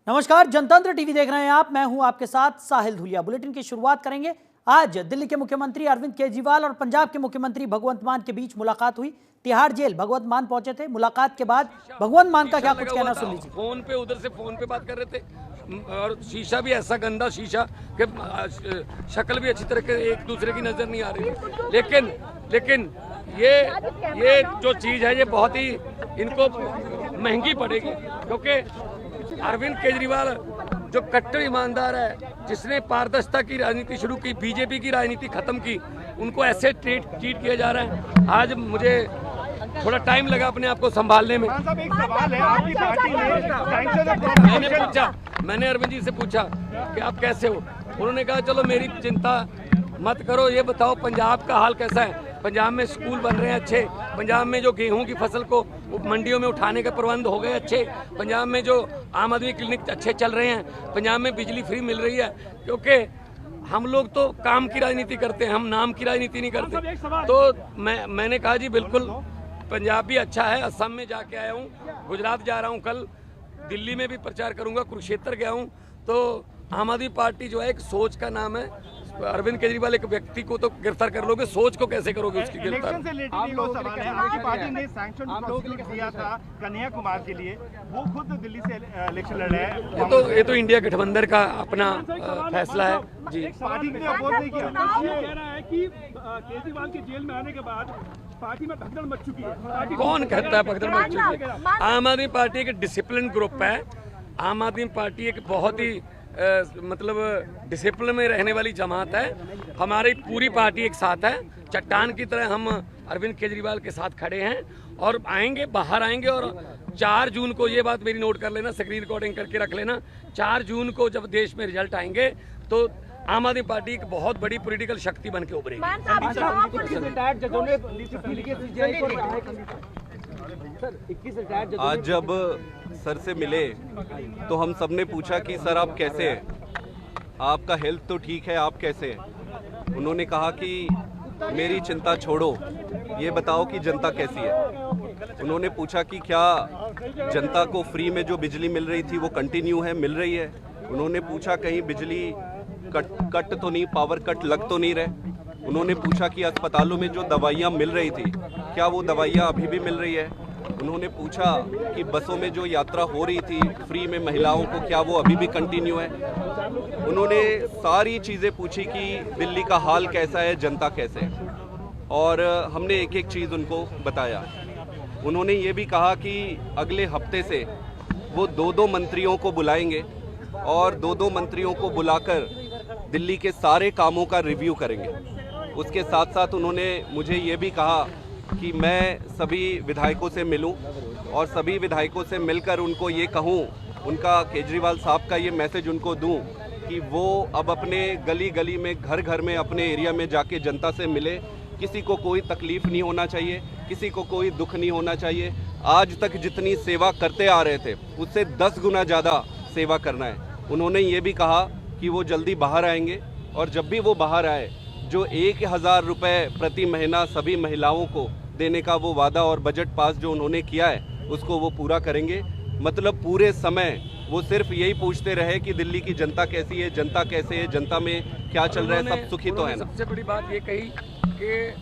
नमस्कार, जनतंत्र टीवी देख रहे हैं आप। मैं हूं आपके साथ साहिल धुलिया। बुलेटिन की शुरुआत करेंगे। आज दिल्ली के मुख्यमंत्री अरविंद केजरीवाल और पंजाब के मुख्यमंत्री भगवंत मान के बीच मुलाकात हुई। तिहाड़ जेल भगवंत मान पहुंचे थे। मुलाकात के बाद भगवंत मान का क्या कुछ कहना सुन लीजिए। फोन पे उधर से फोन पे बात कर रहे थे और शीशा भी ऐसा गंदा शीशा कि शक्ल भी अच्छी तरह के एक दूसरे की नजर नहीं आ रही है। लेकिन ये जो चीज है ये बहुत ही इनको महंगी पड़ेगी, क्योंकि अरविंद केजरीवाल जो कट्टर ईमानदार है, जिसने पारदर्शिता की राजनीति शुरू की, बीजेपी की राजनीति खत्म की, उनको ऐसे ट्रीट किया जा रहा है। आज मुझे थोड़ा टाइम लगा अपने आप को संभालने में। एक सवाल है, आपकी पार्टी मैंने अरविंद जी से पूछा कि आप कैसे हो। उन्होंने कहा चलो मेरी चिंता मत करो, ये बताओ पंजाब का हाल कैसा है। पंजाब में स्कूल बन रहे हैं अच्छे, पंजाब में जो गेहूं की फसल को मंडियों में उठाने के प्रबंध हो गए अच्छे, पंजाब में जो आम आदमी क्लिनिक अच्छे चल रहे हैं, पंजाब में बिजली फ्री मिल रही है। क्योंकि हम लोग तो काम की राजनीति करते हैं, हम नाम की राजनीति नहीं करते। तो मैंने कहा जी बिल्कुल पंजाब भी अच्छा है। असम में जाके आया हूँ, गुजरात जा रहा हूँ, कल दिल्ली में भी प्रचार करूँगा, कुरुक्षेत्र गया हूँ। तो आम आदमी पार्टी जो है एक सोच का नाम है। अरविंद केजरीवाल एक व्यक्ति को तो गिरफ्तार कर लोगे, सोच को कैसे करोगे उसकी गिरफ्तार। आपकी पार्टी ने सैंक्शन प्रोसीक्यूट किया था कन्हैया कुमार के लिए, वो खुद दिल्ली से इलेक्शन लड़ रहे हैं। ये तो इंडिया गठबंधन का अपना फैसला है जी। पार्टी ने अपोज नहीं किया। कह रहा है कि केजरीवाल के जेल में आने के बाद पार्टी में भगदड़ मच चुकी है। कौन कहता है भगदड़ मच चुकी है? आम आदमी पार्टी एक डिसिप्लिन ग्रुप है। आम आदमी पार्टी एक बहुत ही मतलब डिसिप्लिन में रहने वाली जमात है। हमारी पूरी पार्टी एक साथ है, चट्टान की तरह हम अरविंद केजरीवाल के साथ खड़े हैं और आएंगे, बाहर आएंगे। और 4 जून को, ये बात मेरी नोट कर लेना, स्क्रीन रिकॉर्डिंग करके रख लेना, 4 जून को जब देश में रिजल्ट आएंगे तो आम आदमी पार्टी एक बहुत बड़ी पॉलिटिकल शक्ति बन के उभरेगी। आज जब सर से मिले तो हम सब ने पूछा कि सर आप कैसे हैं, आपका हेल्थ तो ठीक है, आप कैसे हैं। उन्होंने कहा कि मेरी चिंता छोड़ो, ये बताओ कि जनता कैसी है। उन्होंने पूछा कि क्या जनता को फ्री में जो बिजली मिल रही थी वो कंटिन्यू है, मिल रही है। उन्होंने पूछा कहीं बिजली कट तो नहीं, पावर कट लग तो नहीं रहे। उन्होंने पूछा कि अस्पतालों में जो दवाइयाँ मिल रही थी क्या वो दवाइयाँ अभी भी मिल रही है। उन्होंने पूछा कि बसों में जो यात्रा हो रही थी फ्री में महिलाओं को, क्या वो अभी भी कंटिन्यू है। उन्होंने सारी चीज़ें पूछी कि दिल्ली का हाल कैसा है, जनता कैसे है, और हमने एक एक चीज़ उनको बताया। उन्होंने ये भी कहा कि अगले हफ्ते से वो 2-2 मंत्रियों को बुलाएंगे और 2-2 मंत्रियों को बुलाकर दिल्ली के सारे कामों का रिव्यू करेंगे। उसके साथ साथ उन्होंने मुझे ये भी कहा कि मैं सभी विधायकों से मिलूं और सभी विधायकों से मिलकर उनको ये कहूं, उनका केजरीवाल साहब का ये मैसेज उनको दूं कि वो अब अपने गली गली में, घर घर में, अपने एरिया में जाके जनता से मिले। किसी को कोई तकलीफ़ नहीं होना चाहिए, किसी को कोई दुख नहीं होना चाहिए। आज तक जितनी सेवा करते आ रहे थे उससे 10 गुना ज़्यादा सेवा करना है। उन्होंने ये भी कहा कि वो जल्दी बाहर आएंगे और जब भी वो बाहर आए जो 1000 रुपये प्रति महीना सभी महिलाओं को देने का वो वादा और बजट पास जो उन्होंने किया है उसको वो पूरा करेंगे। मतलब पूरे समय वो सिर्फ यही पूछते रहे कि दिल्ली की जनता कैसी है, जनता कैसे है, जनता में क्या चल रहा है, सब सुखी तो है ना। सबसे बड़ी बात ये कही कि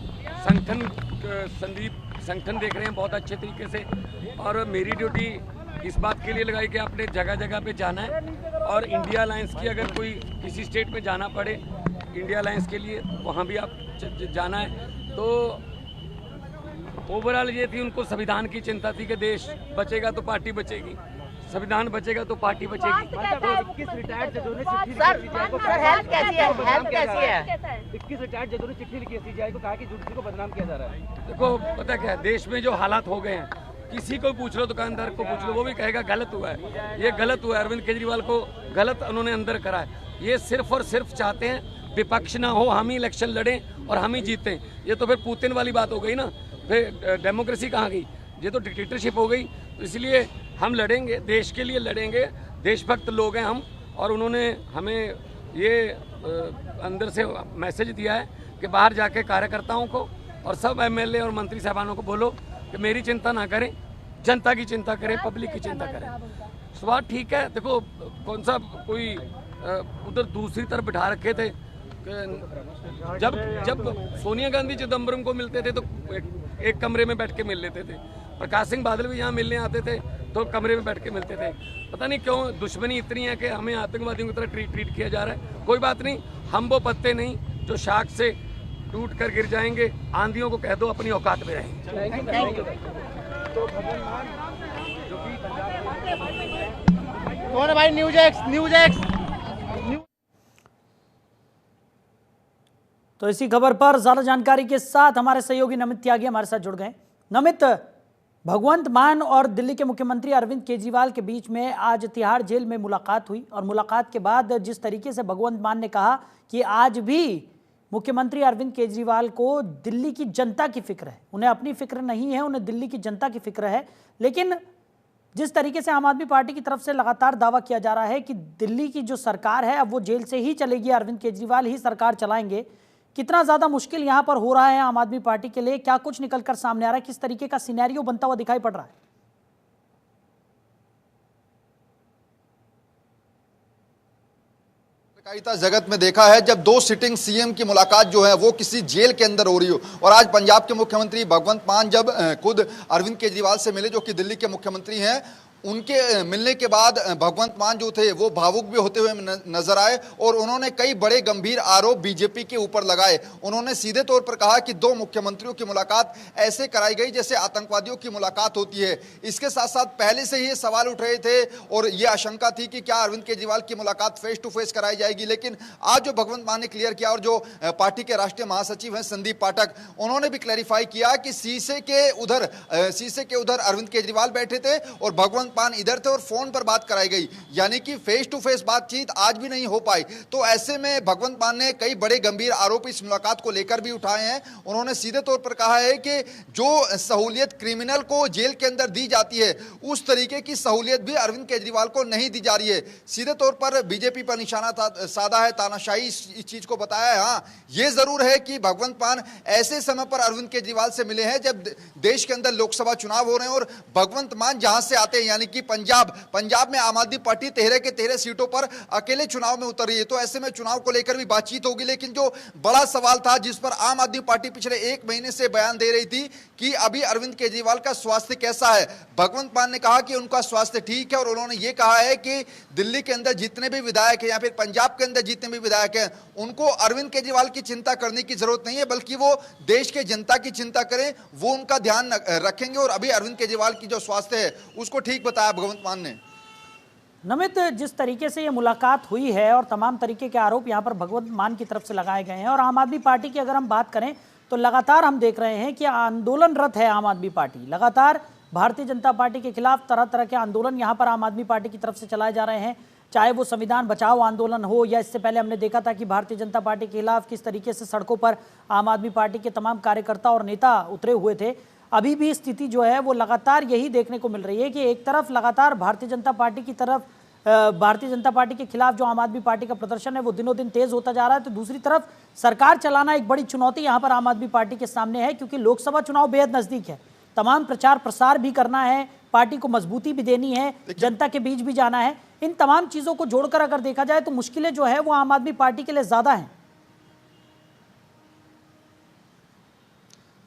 संगठन देख रहे हैं बहुत अच्छे तरीके से, और मेरी ड्यूटी इस बात के लिए लगाई कि आपने जगह जगह पे जाना है और इंडिया अलायंस की अगर कोई किसी स्टेट में जाना पड़े इंडिया अलायंस के लिए, वहाँ भी आप जाना है। तो ओवरऑल ये थी, उनको संविधान की चिंता थी कि देश बचेगा तो पार्टी बचेगी, संविधान बचेगा तो पार्टी बचेगी। 21 रिटायर्ड जजों ने चिट्ठी लिखी सीजीआई को, कहा कि जुडिशरी को बदनाम किया जा रहा है। देखो पता क्या है, देश में जो हालात हो गए हैं, किसी को पूछ लो, दुकानदार को पूछ लो, वो भी कहेगा गलत हुआ है, ये गलत हुआ है, अरविंद केजरीवाल को गलत उन्होंने अंदर करा है। ये सिर्फ और सिर्फ चाहते हैं विपक्ष ना हो, हम ही इलेक्शन लड़ें और हम ही जीतें। ये तो फिर पुतिन वाली बात हो गई ना, फिर डेमोक्रेसी कहाँ गई, ये तो डिक्टेटरशिप हो गई। तो इसलिए हम लड़ेंगे, देश के लिए लड़ेंगे, देशभक्त लोग हैं हम। और उन्होंने हमें ये अंदर से मैसेज दिया है कि बाहर जाके कार्यकर्ताओं को और सब एमएलए और मंत्री साहबानों को बोलो कि मेरी चिंता ना करें, जनता की चिंता करें, पब्लिक की चिंता करें। स्वाद ठीक है। देखो कौन सा कोई उधर दूसरी तरफ बिठा रखे थे। जब जब सोनिया गांधी चिदम्बरम को मिलते थे तो एक कमरे में बैठ के मिल लेते थे। प्रकाश सिंह बादल भी यहाँ मिलने आते थे तो कमरे में बैठ के मिलते थे। पता नहीं क्यों दुश्मनी इतनी है कि हमें आतंकवादियों की तरह ट्रीट किया जा रहा है। कोई बात नहीं, हम वो पत्ते नहीं जो शाख से टूट कर गिर जाएंगे। आंधियों को कह दो अपनी औकात में रहें। कौन है भाई? News x. तो इसी खबर पर ज्यादा जानकारी के साथ हमारे सहयोगी नमित त्यागी हमारे साथ जुड़ गए। नमित, भगवंत मान और दिल्ली के मुख्यमंत्री अरविंद केजरीवाल के बीच में आज तिहाड़ जेल में मुलाकात हुई और मुलाकात के बाद जिस तरीके से भगवंत मान ने कहा कि आज भी मुख्यमंत्री अरविंद केजरीवाल को दिल्ली की जनता की फिक्र है, उन्हें अपनी फिक्र नहीं है, उन्हें दिल्ली की जनता की फिक्र है। लेकिन जिस तरीके से आम आदमी पार्टी की तरफ से लगातार दावा किया जा रहा है कि दिल्ली की जो सरकार है अब वो जेल से ही चलेगी, अरविंद केजरीवाल ही सरकार चलाएंगे, कितना ज्यादा मुश्किल यहां पर हो रहा है आम आदमी पार्टी के लिए? क्या कुछ निकलकर सामने आ रहा है? किस तरीके का सिनेरियो बनता हुआ दिखाई पड़ रहा है? पत्रकारिता जगत में देखा है जब दो सिटिंग सीएम की मुलाकात जो है वो किसी जेल के अंदर हो रही हो, और आज पंजाब के मुख्यमंत्री भगवंत मान जब खुद अरविंद केजरीवाल से मिले जो कि दिल्ली के मुख्यमंत्री हैं, उनके मिलने के बाद भगवंत मान जो थे वो भावुक भी होते हुए नजर आए और उन्होंने कई बड़े गंभीर आरोप बीजेपी के ऊपर लगाए। उन्होंने सीधे तौर पर कहा कि दो मुख्यमंत्रियों की मुलाकात ऐसे कराई गई जैसे आतंकवादियों की मुलाकात होती है। इसके साथ साथ पहले से ही ये सवाल उठ रहे थे और ये आशंका थी कि क्या अरविंद केजरीवाल की मुलाकात फेस टू फेस कराई जाएगी, लेकिन आज जो भगवंत मान ने क्लियर किया और जो पार्टी के राष्ट्रीय महासचिव हैं संदीप पाठक, उन्होंने भी क्लैरिफाई किया कि शीशे के उधर अरविंद केजरीवाल बैठे थे और भगवंत मान इधर थे और फोन पर बात कराई गई, यानी कि फेस टू फेस बातचीत आज भी नहीं हो पाई। तो ऐसे में भगवंत मान ने कई बड़े गंभीर आरोप इस मुलाकात को लेकर भी उठाए हैं। उन्होंने सीधे तौर पर कहा है कि जो सहूलियत क्रिमिनल को जेल के अंदर दी जाती है उस तरीके की सहूलियत भी अरविंद केजरीवाल को नहीं दी जा रही है। सीधे तौर पर बीजेपी पर निशाना साधा है, तानाशाही इस चीज को बताया है। हाँ, ये जरूर है कि भगवंत मान ऐसे समय पर अरविंद केजरीवाल से मिले हैं जब देश के अंदर लोकसभा चुनाव हो रहे हैं और भगवंत मान जहां से आते हैं यानी कि पंजाब में आम आदमी पार्टी 13 के 13 सीटों पर अकेले चुनाव में उतर रही है। तो ऐसे में चुनाव को लेकर भी बातचीत होगी, लेकिन जो बड़ा सवाल था जिस पर आम आदमी पार्टी पिछले एक महीने से बयान दे रही थी कि अभी अरविंद केजरीवाल का स्वास्थ्य कैसा है, भगवंत मान ने कहा कि उनका स्वास्थ्य ठीक है और उन्होंने ये कहा है कि दिल्ली के अंदर जितने भी विधायक हैं या फिर पंजाब के अंदर जितने भी विधायक हैं उनको अरविंद केजरीवाल की चिंता करने की जरूरत नहीं है, बल्कि वो देश के जनता की चिंता करें, वो उनका ध्यान रखेंगे। और अभी अरविंद केजरीवाल की जो स्वास्थ्य है उसको ठीक बताया भगवंत मान ने। नमित, जिस तरीके से ये मुलाकात हुई है और तमाम तरीके के आरोप यहाँ पर भगवंत मान की तरफ से लगाए गए हैं और आम आदमी पार्टी की अगर हम बात करें तो लगातार हम देख रहे हैं कि आंदोलनरत है आम आदमी पार्टी। लगातार भारतीय जनता पार्टी के खिलाफ तरह तरह के आंदोलन यहाँ पर आम आदमी पार्टी की तरफ से चलाए जा रहे हैं, चाहे वो संविधान बचाओ आंदोलन हो या इससे पहले हमने देखा था कि भारतीय जनता पार्टी के खिलाफ किस तरीके से सड़कों पर आम आदमी पार्टी के तमाम कार्यकर्ता और नेता उतरे हुए थे। अभी भी स्थिति जो है वो लगातार यही देखने को मिल रही है कि एक तरफ लगातार भारतीय जनता पार्टी के खिलाफ जो आम आदमी पार्टी का प्रदर्शन है वो दिनों दिन तेज होता जा रहा है, तो दूसरी तरफ सरकार चलाना एक बड़ी चुनौती यहाँ पर आम आदमी पार्टी के सामने है, क्योंकि लोकसभा चुनाव बेहद नजदीक है। तमाम प्रचार प्रसार भी करना है, पार्टी को मजबूती भी देनी है, जनता के बीच भी जाना है। इन तमाम चीजों को जोड़कर अगर देखा जाए तो मुश्किलें जो है वो आम आदमी पार्टी के लिए ज्यादा हैं।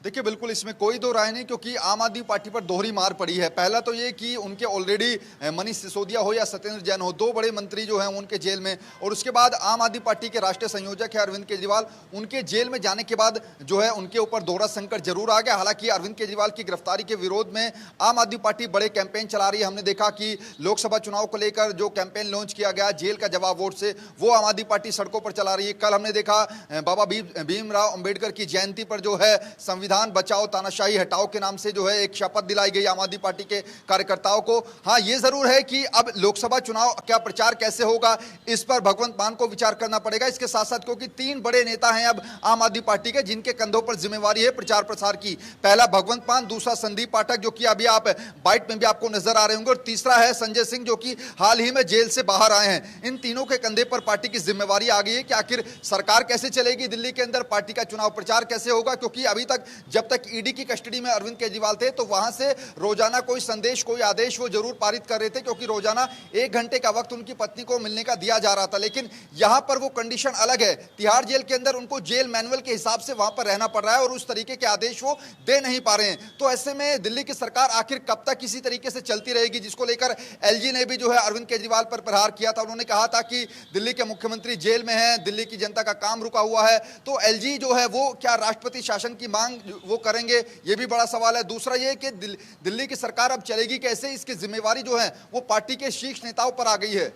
देखिए, बिल्कुल इसमें कोई दो राय नहीं, क्योंकि आम आदमी पार्टी पर दोहरी मार पड़ी है। पहला तो ये कि उनके ऑलरेडी मनीष सिसोदिया हो या सत्येंद्र जैन हो, दो बड़े मंत्री जो हैं उनके जेल में, और उसके बाद आम आदमी पार्टी के राष्ट्रीय संयोजक है अरविंद केजरीवाल, उनके जेल में जाने के बाद जो है उनके ऊपर दोहरा संकट जरूर आ गया। हालांकि अरविंद केजरीवाल की गिरफ्तारी के विरोध में आम आदमी पार्टी बड़े कैंपेन चला रही है। हमने देखा कि लोकसभा चुनाव को लेकर जो कैंपेन लॉन्च किया गया जेल का जवाब वोट से, वो आम आदमी पार्टी सड़कों पर चला रही है। कल हमने देखा बाबा भीमराव अंबेडकर की जयंती पर जो है संविधान बचाओ तानाशाही हटाओ के नाम से जो है एक शपथ दिलाई गई आम आदमी पार्टी के कार्यकर्ताओं को। हाँ, ये जरूर है कि अब लोकसभा चुनाव क्या प्रचार कैसे होगा इस पर भगवंत मान को विचार करना पड़ेगा। इसके साथ साथ क्योंकि तीन बड़े नेता हैं अब आम आदमी पार्टी के जिनके कंधों पर जिम्मेवारी है प्रचार प्रसार की। पहला भगवंत मान, दूसरा संदीप पाठक जो कि अभी आप बाइट में भी आपको नजर आ रहे होंगे, और तीसरा है संजय सिंह जो कि हाल ही में जेल से बाहर आए हैं। इन तीनों के कंधे पर पार्टी की जिम्मेवारी आ गई है कि आखिर सरकार कैसे चलेगी दिल्ली के अंदर, पार्टी का चुनाव प्रचार कैसे होगा, क्योंकि अभी तक जब तक ईडी की कस्टडी में अरविंद केजरीवाल थे तो वहां से रोजाना कोई संदेश, कोई आदेश वो जरूर पारित कर रहे थे, क्योंकि रोजाना 1 घंटे का वक्त उनकी पत्नी को मिलने का दिया जा रहा था। लेकिन यहां पर वो कंडीशन अलग है। तिहाड़ जेल के अंदर उनको जेल मैनुअल के हिसाब से वहां पर रहना पड़ रहा है और उस तरीके के आदेश वो दे नहीं पा रहे हैं। तो ऐसे में दिल्ली की सरकार आखिर कब तक इसी तरीके से चलती रहेगी, जिसको लेकर एलजी ने भी जो है अरविंद केजरीवाल पर प्रहार किया था। उन्होंने कहा था कि दिल्ली के मुख्यमंत्री जेल में हैं, दिल्ली की जनता का काम रुका हुआ है। तो एलजी जो है वो क्या राष्ट्रपति शासन की मांग वो करेंगे, ये भी बड़ा सवाल है। दूसरा ये कि दिल्ली की सरकार अब चलेगी कैसे, इसकी जिम्मेवारी जो है वो पार्टी के शीर्ष नेताओं पर आ गई है।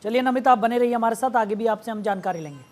चलिए नमिता, आप बने रहिए हमारे साथ, आगे भी आपसे हम जानकारी लेंगे।